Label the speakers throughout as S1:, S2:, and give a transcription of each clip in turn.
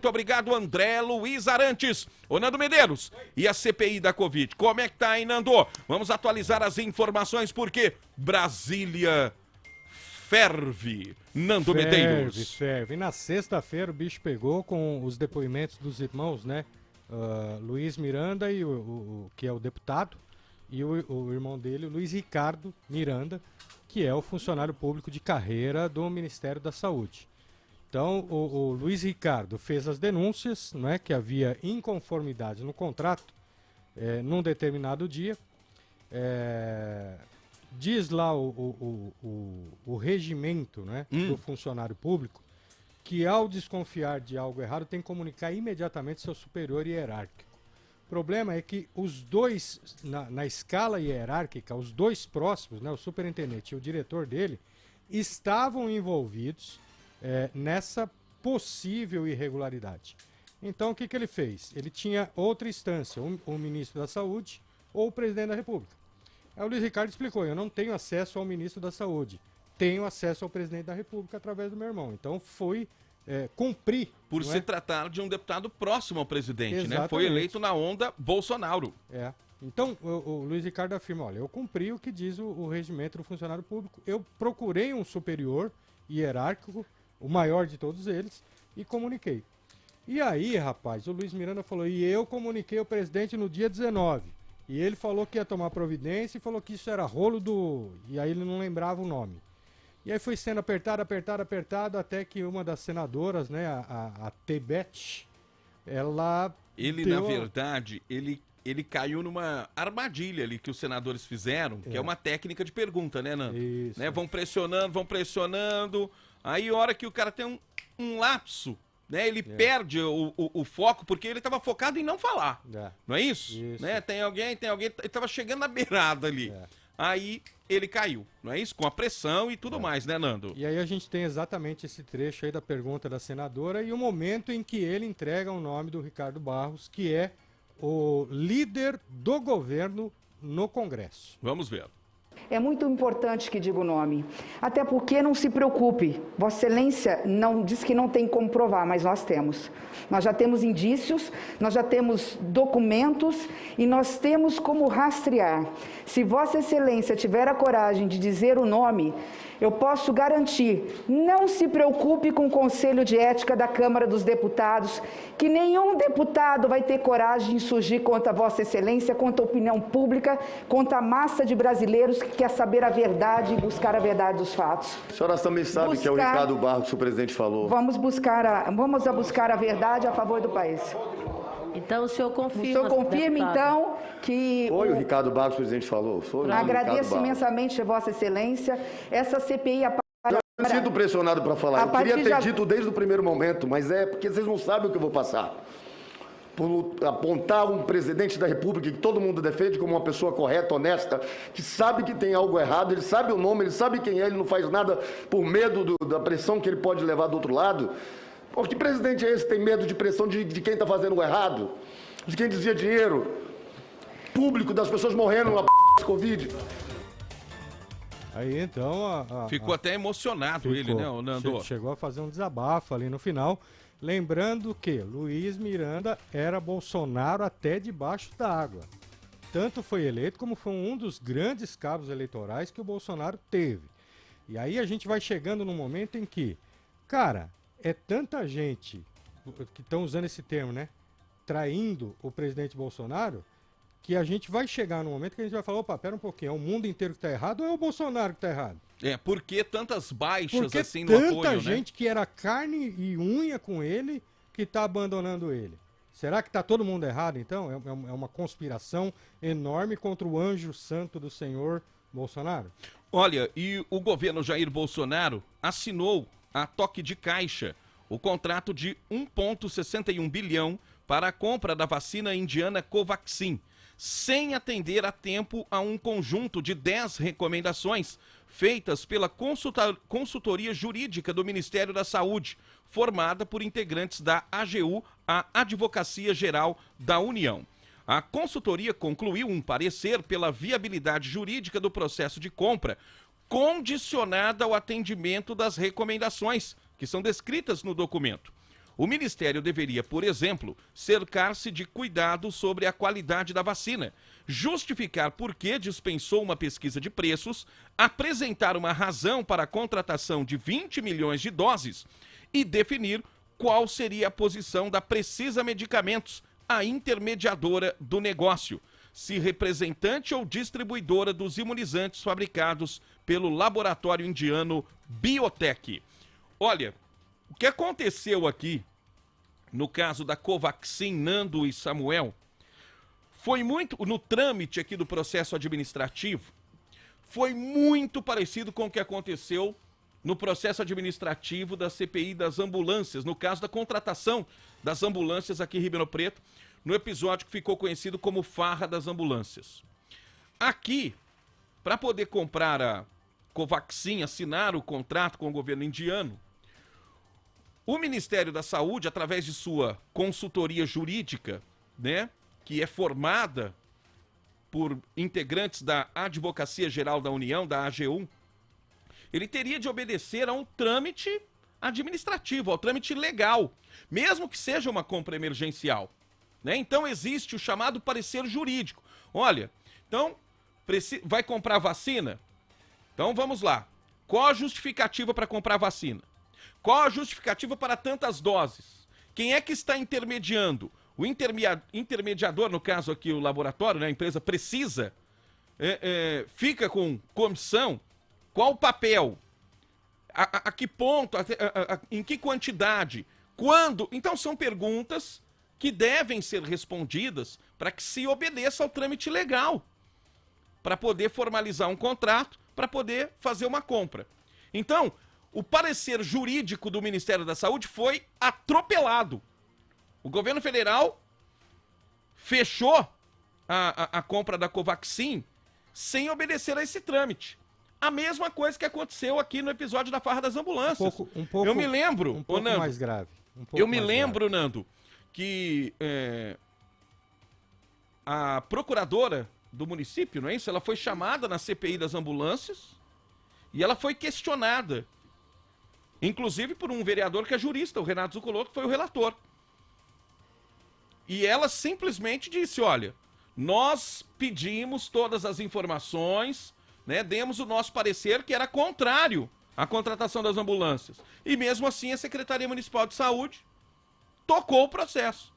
S1: Muito obrigado, André Luiz Arantes. Ô, Nando Medeiros, e a CPI da Covid? Como é que tá aí, Nando? Vamos atualizar as informações, porque Brasília ferve. Nando Medeiros.
S2: Ferve. E na sexta-feira o bicho pegou com os depoimentos dos irmãos, né? Luiz Miranda, e que é o deputado, e o irmão dele, o Luiz Ricardo Miranda, que é o funcionário público de carreira do Ministério da Saúde. Então, o Luiz Ricardo fez as denúncias, né, que havia inconformidade no contrato num determinado dia. Diz lá o regimento, né, do funcionário público que, ao desconfiar de algo errado, tem que comunicar imediatamente seu superior hierárquico. O problema é que os dois, na escala hierárquica, os dois próximos, né, o superintendente e o diretor dele, estavam envolvidos nessa possível irregularidade. Então, o que ele fez? Ele tinha outra instância, o ministro da Saúde ou o presidente da República. Aí o Luiz Ricardo explicou: eu não tenho acesso ao ministro da Saúde, tenho acesso ao presidente da República através do meu irmão. Então, foi cumprir.
S1: Por se tratar de um deputado próximo ao presidente,
S2: Exatamente,
S1: né? Foi eleito na onda Bolsonaro.
S2: Então, o Luiz Ricardo afirma: olha, eu cumpri o que diz o regimento do funcionário público, eu procurei um superior hierárquico, o maior de todos eles, e comuniquei. E aí, rapaz, o Luiz Miranda falou: e eu comuniquei ao presidente no dia 19. E ele falou que ia tomar providência e falou que isso era rolo do... E aí ele não lembrava o nome. E aí foi sendo apertado, até que uma das senadoras, né, a Tebet, ela...
S1: Na verdade, ele caiu numa armadilha ali que os senadores fizeram, que é uma técnica de pergunta, né, Nando?
S2: Isso.
S1: Né? Vão pressionando, aí a hora que o cara tem um lapso, né, ele perde o foco, porque ele estava focado em não falar, não é isso? Né? Tem alguém, ele estava chegando na beirada ali, aí ele caiu, não é isso? Com a pressão e tudo mais, né, Nando?
S2: E aí a gente tem exatamente esse trecho aí da pergunta da senadora e o momento em que ele entrega o nome do Ricardo Barros, que é o líder do governo no Congresso.
S1: Vamos ver.
S3: É muito importante que diga o nome, até porque não se preocupe, Vossa Excelência não diz que não tem como provar, mas nós temos. Nós já temos indícios, nós já temos documentos e nós temos como rastrear. Se Vossa Excelência tiver a coragem de dizer o nome, eu posso garantir, não se preocupe com o Conselho de Ética da Câmara dos Deputados, que nenhum deputado vai ter coragem de surgir contra Vossa Excelência, contra a opinião pública, contra a massa de brasileiros que quer saber a verdade e buscar a verdade dos fatos.
S4: A senhora também sabe que é o Ricardo Barros que o presidente falou.
S3: Vamos buscar a verdade a favor do país.
S5: Então o senhor confirma.
S3: O senhor confirma, então, que...
S4: Foi o Ricardo Barros que o presidente falou.
S3: Agradeço imensamente a Vossa Excelência. Essa CPI...
S4: Eu me sinto pressionado para falar. Eu queria ter dito desde o primeiro momento, mas é porque vocês não sabem o que eu vou passar. Por apontar um presidente da República que todo mundo defende como uma pessoa correta, honesta, que sabe que tem algo errado, ele sabe o nome, ele sabe quem é, ele não faz nada por medo da pressão que ele pode levar do outro lado. Pô, que presidente é esse que tem medo de pressão de quem está fazendo o errado? De quem desvia dinheiro público, das pessoas morrendo na Covid?
S2: Aí então...
S1: Ficou até emocionado ele, né, o Nando?
S2: Chegou a fazer um desabafo ali no final. Lembrando que Luiz Miranda era Bolsonaro até debaixo da água. Tanto foi eleito como foi um dos grandes cabos eleitorais que o Bolsonaro teve. E aí a gente vai chegando num momento em que, cara, é tanta gente que estão usando esse termo, né? Traindo o presidente Bolsonaro, que a gente vai chegar num momento que a gente vai falar: opa, pera um pouquinho, é o mundo inteiro que está errado ou é o Bolsonaro que está errado?
S1: Por que tantas baixas assim no
S2: tanta
S1: apoio,
S2: gente que era carne e unha com ele que está abandonando ele? Será que está todo mundo errado, então? É uma conspiração enorme contra o anjo santo do senhor Bolsonaro?
S1: Olha, e o governo Jair Bolsonaro assinou a toque de caixa o contrato de 1,61 bilhão para a compra da vacina indiana Covaxin, sem atender a tempo a um conjunto de 10 recomendações feitas pela consultoria jurídica do Ministério da Saúde, formada por integrantes da AGU, a Advocacia Geral da União. A consultoria concluiu um parecer pela viabilidade jurídica do processo de compra, condicionada ao atendimento das recomendações que são descritas no documento. O Ministério deveria, por exemplo, cercar-se de cuidado sobre a qualidade da vacina, justificar por que dispensou uma pesquisa de preços, apresentar uma razão para a contratação de 20 milhões de doses e definir qual seria a posição da Precisa Medicamentos, a intermediadora do negócio, se representante ou distribuidora dos imunizantes fabricados pelo laboratório indiano Biotech. Olha, o que aconteceu aqui, no caso da Covaxin, Nando e Samuel, foi muito, no trâmite aqui do processo administrativo, foi muito parecido com o que aconteceu no processo administrativo da CPI das ambulâncias, no caso da contratação das ambulâncias aqui em Ribeirão Preto, no episódio que ficou conhecido como Farra das Ambulâncias. Aqui, para poder comprar a Covaxin, assinar o contrato com o governo indiano, o Ministério da Saúde, através de sua consultoria jurídica, né, que é formada por integrantes da Advocacia Geral da União, da AGU, ele teria de obedecer a um trâmite administrativo, ao trâmite legal, mesmo que seja uma compra emergencial, né? Então existe o chamado parecer jurídico. Olha, então vai comprar vacina? Então vamos lá. Qual a justificativa para comprar vacina? Qual a justificativa para tantas doses? Quem é que está intermediando? O intermediador, no caso aqui o laboratório, né, a empresa Precisa, fica com comissão? Qual o papel? A que ponto? Em que quantidade? Quando? Então são perguntas que devem ser respondidas para que se obedeça ao trâmite legal, para poder formalizar um contrato, para poder fazer uma compra. Então, o parecer jurídico do Ministério da Saúde foi atropelado. O governo federal fechou a compra da Covaxin sem obedecer a esse trâmite. A mesma coisa que aconteceu aqui no episódio da Farra das Ambulâncias. Eu me lembro,
S2: um pouco
S1: Nando,
S2: mais grave.
S1: Nando, que a procuradora do município, não é isso? Ela foi chamada na CPI das ambulâncias e ela foi questionada, inclusive por um vereador que é jurista, o Renato Zuccolotto, que foi o relator. E ela simplesmente disse, olha, nós pedimos todas as informações, né, demos o nosso parecer que era contrário à contratação das ambulâncias. E mesmo assim a Secretaria Municipal de Saúde tocou o processo,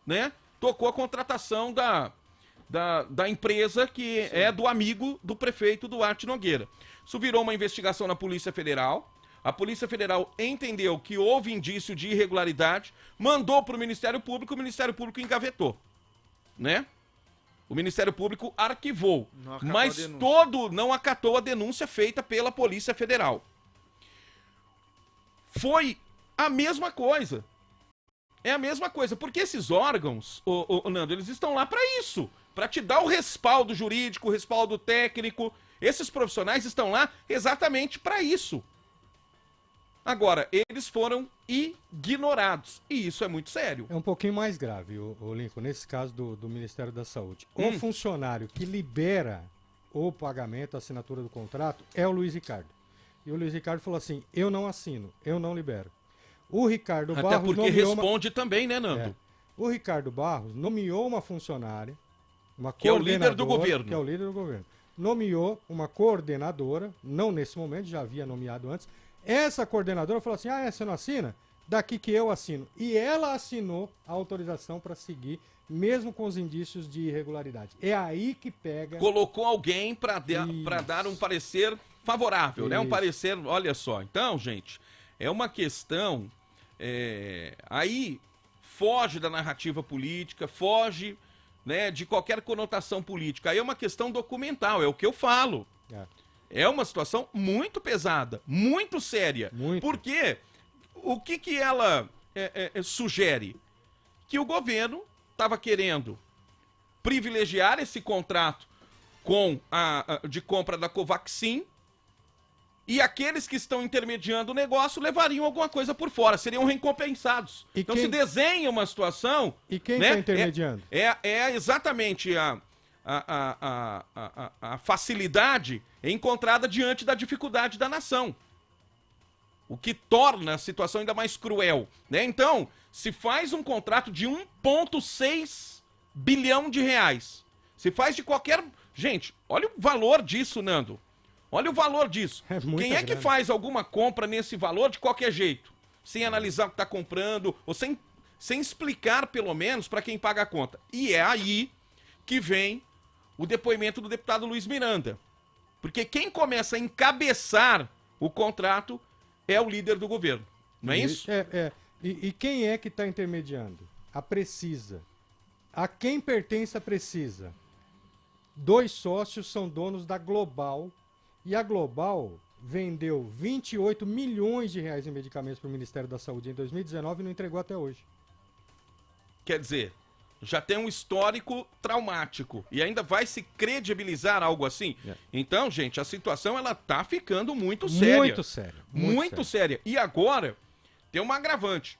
S1: né? Tocou a contratação da empresa que é do amigo do prefeito Duarte Nogueira. Isso virou uma investigação na Polícia Federal. A Polícia Federal entendeu que houve indício de irregularidade, mandou para o Ministério Público engavetou, né? O Ministério Público arquivou, mas não acatou a denúncia feita pela Polícia Federal. Foi a mesma coisa. É a mesma coisa, porque esses órgãos, Nando, eles estão lá para isso, para te dar o respaldo jurídico, o respaldo técnico. Esses profissionais estão lá exatamente para isso. Agora, eles foram ignorados, e isso é muito sério.
S2: É um pouquinho mais grave, o Lincoln, nesse caso do Ministério da Saúde. O funcionário que libera o pagamento, a assinatura do contrato, é o Luiz Ricardo. E o Luiz Ricardo falou assim, eu não assino, eu não libero. O Ricardo Barros
S1: até porque responde também, né, Nando?
S2: O Ricardo Barros nomeou uma funcionária, uma
S1: que é o líder do governo.
S2: Que é o líder do governo. Nomeou uma coordenadora, não nesse momento, já havia nomeado antes. Essa coordenadora falou assim, você não assina? Daqui que eu assino. E ela assinou a autorização para seguir, mesmo com os indícios de irregularidade. É aí que pega...
S1: Colocou alguém para dar um parecer favorável, né? Um parecer, olha só. Então, gente, é uma questão... aí foge da narrativa política, foge, né, de qualquer conotação política. Aí é uma questão documental, é o que eu falo. É uma situação muito pesada, muito séria. Muito. Porque o que ela sugere? Que o governo estava querendo privilegiar esse contrato de compra da Covaxin e aqueles que estão intermediando o negócio levariam alguma coisa por fora, seriam recompensados. Então se desenha uma situação...
S2: E quem está intermediando?
S1: É exatamente a facilidade encontrada diante da dificuldade da nação. O que torna a situação ainda mais cruel, né? Então, se faz um contrato de 1,6 bilhão de reais. Se faz de qualquer... Gente, olha o valor disso, Nando. Olha o valor disso. Quem é que faz alguma compra nesse valor de qualquer jeito? Sem analisar o que está comprando, ou sem explicar, pelo menos, para quem paga a conta. E é aí que vem o depoimento do deputado Luiz Miranda. Porque quem começa a encabeçar o contrato é o líder do governo. Não é isso?
S2: E quem é que está intermediando? A Precisa. A quem pertence a Precisa? 2 sócios são donos da Global. E a Global vendeu 28 milhões de reais em medicamentos para o Ministério da Saúde em 2019 e não entregou até hoje.
S1: Quer dizer, já tem um histórico traumático e ainda vai se credibilizar algo assim? Então, gente, a situação ela tá ficando muito séria.
S2: Muito séria.
S1: Muito séria. E agora, tem uma agravante.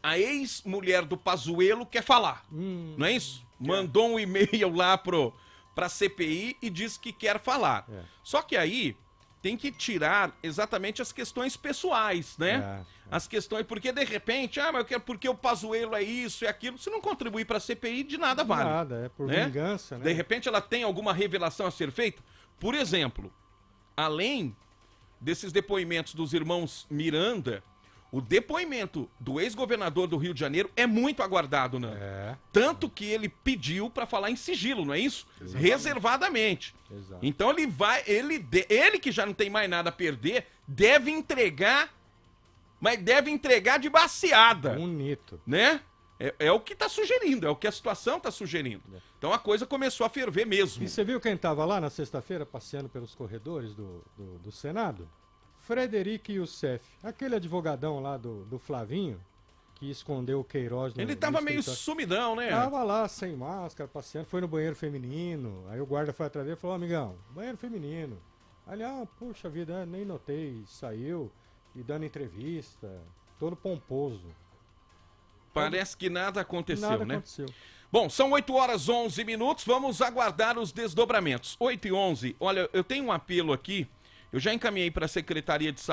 S1: A ex-mulher do Pazuello quer falar, não é isso? Mandou um e-mail lá pra CPI e disse que quer falar. Só que aí tem que tirar exatamente as questões pessoais, né? As questões, porque de repente, mas eu quero porque o Pazuello é isso e aquilo. Se não contribuir pra CPI, de nada vale.
S2: Nada, é por vingança, né?
S1: De repente ela tem alguma revelação a ser feita. Por exemplo, além desses depoimentos dos irmãos Miranda, o depoimento do ex-governador do Rio de Janeiro é muito aguardado, né? Tanto que ele pediu para falar em sigilo, não é isso? Exatamente. Reservadamente. Exato. Então ele que já não tem mais nada a perder, deve entregar, mas deve entregar de baseada.
S2: Bonito.
S1: Né? É o que está sugerindo, é o que a situação está sugerindo. Então a coisa começou a ferver mesmo.
S2: E você viu quem estava lá na sexta-feira passeando pelos corredores do Senado? Frederico Youssef, aquele advogadão lá do Flavinho, que escondeu o Queiroz no
S1: Ele tava meio sumidão, né?
S2: Tava lá, sem máscara, passeando, foi no banheiro feminino, aí o guarda foi atrás dele e falou, amigão, banheiro feminino. Ali, puxa vida, nem notei, saiu e dando entrevista, todo pomposo.
S1: Parece que nada aconteceu,
S2: nada
S1: né?
S2: Aconteceu.
S1: Bom, são 8h11, vamos aguardar os desdobramentos. 8h11, olha, eu tenho um apelo aqui, eu já encaminhei para a Secretaria de Saúde.